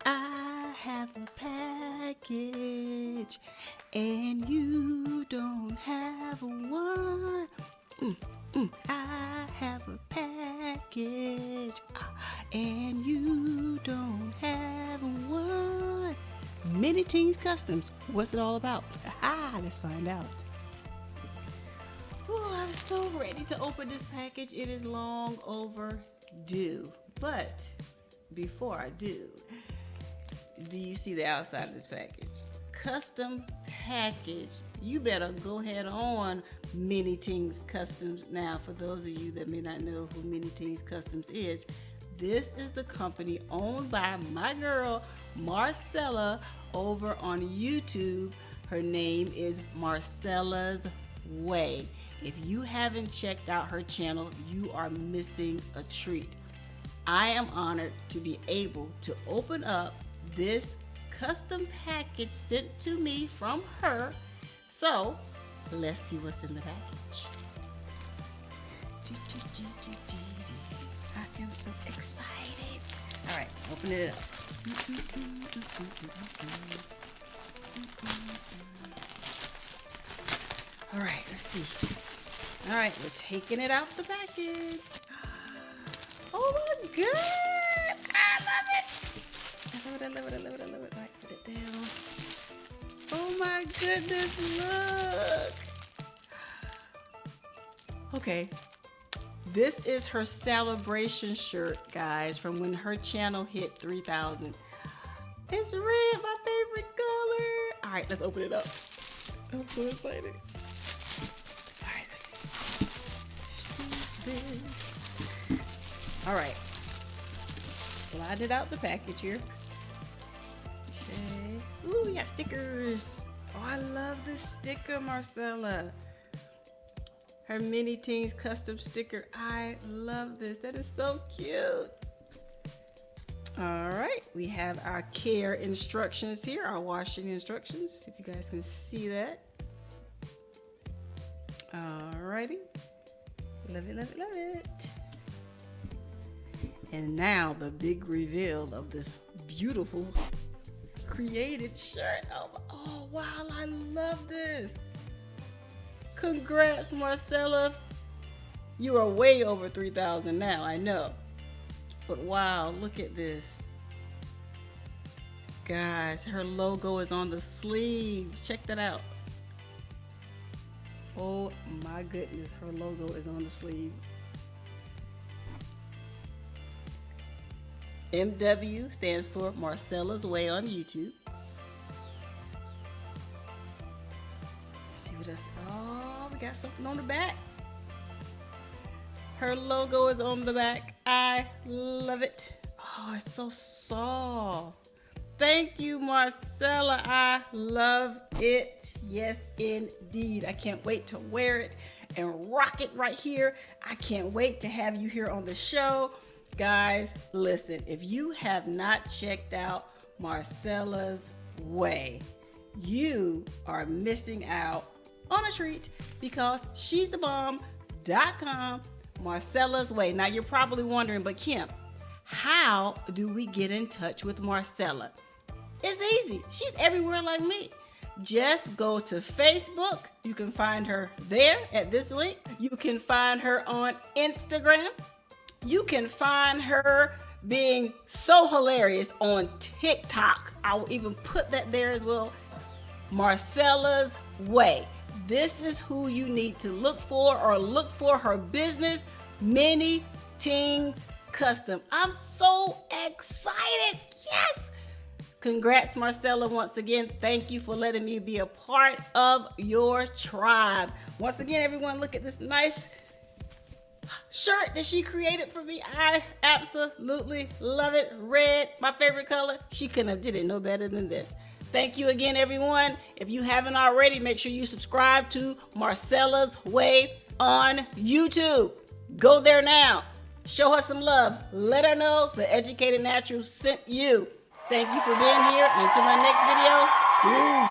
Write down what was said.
I have a package and you don't have one. I have a package and you don't have one. Mini Tingz Customs. What's it all about? Let's find out. I'm so ready to open this package. It is long overdue. But before I do you see the outside of this package? Custom package. You better go head on Mini Tingz Customs. Now, for those of you that may not know who Mini Tingz Customs is, this is the company owned by my girl Marcela over on YouTube. Her name is Marcela's Way. If you haven't checked out her channel, you are missing a treat. I am honored to be able to open up this custom package sent to me from her. So let's see what's in the package. I am so excited. All right, open it up. All right, let's see. All right, we're taking it out the package. Oh my God, I love it. I love it. All right, put it down. Oh my goodness, look. Okay, this is her celebration shirt, guys, from when her channel hit 3,000. It's red, my favorite color. All right, let's open it up. I'm so excited. All right, let's see. Let's do this. All right, slide it out the package here. Okay. Ooh, we got stickers. Oh, I love this sticker, Marcela. Her Mini Tingz Custom sticker. I love this. That is so cute. All right, we have our care instructions here, our washing instructions, if you guys can see that. All righty. Love it, love it, love it. And now the big reveal of this beautiful created shirt. Oh wow, I love this. Congrats, Marcela. You are way over 3,000 now, I know. But wow, look at this. Guys, her logo is on the sleeve. Check that out. Oh my goodness, her logo is on the sleeve. MW stands for Marcela's Way on YouTube. Let's see what else. Oh, we got something on the back. Her logo is on the back. I love it. Oh, it's so soft. Thank you, Marcela. I love it. Yes, indeed. I can't wait to wear it and rock it right here. I can't wait to have you here on the show. Guys, listen, if you have not checked out Marcela's Way, you are missing out on a treat because she's the bomb.com, Marcela's Way. Now you're probably wondering, but Kim, how do we get in touch with Marcela? It's easy. She's everywhere like me. Just go to Facebook. You can find her there at this link. You can find her on Instagram. You can find her being so hilarious on TikTok. I will even put that there as well. Marcela's Way. This is who you need to look for, or look for her business, Mini Tingz Custom. I'm so excited. Yes. Congrats, Marcela, once again. Thank you for letting me be a part of your tribe. Once again, everyone, look at this nice shirt that she created for me. I absolutely love it. Red, my favorite color. She couldn't have did it no better than this. Thank you again, everyone. If you haven't already, make sure you subscribe to Marcela's Way on YouTube. Go there now. Show her some love. Let her know the Educated Natural sent you. Thank you for being here. Until my next video.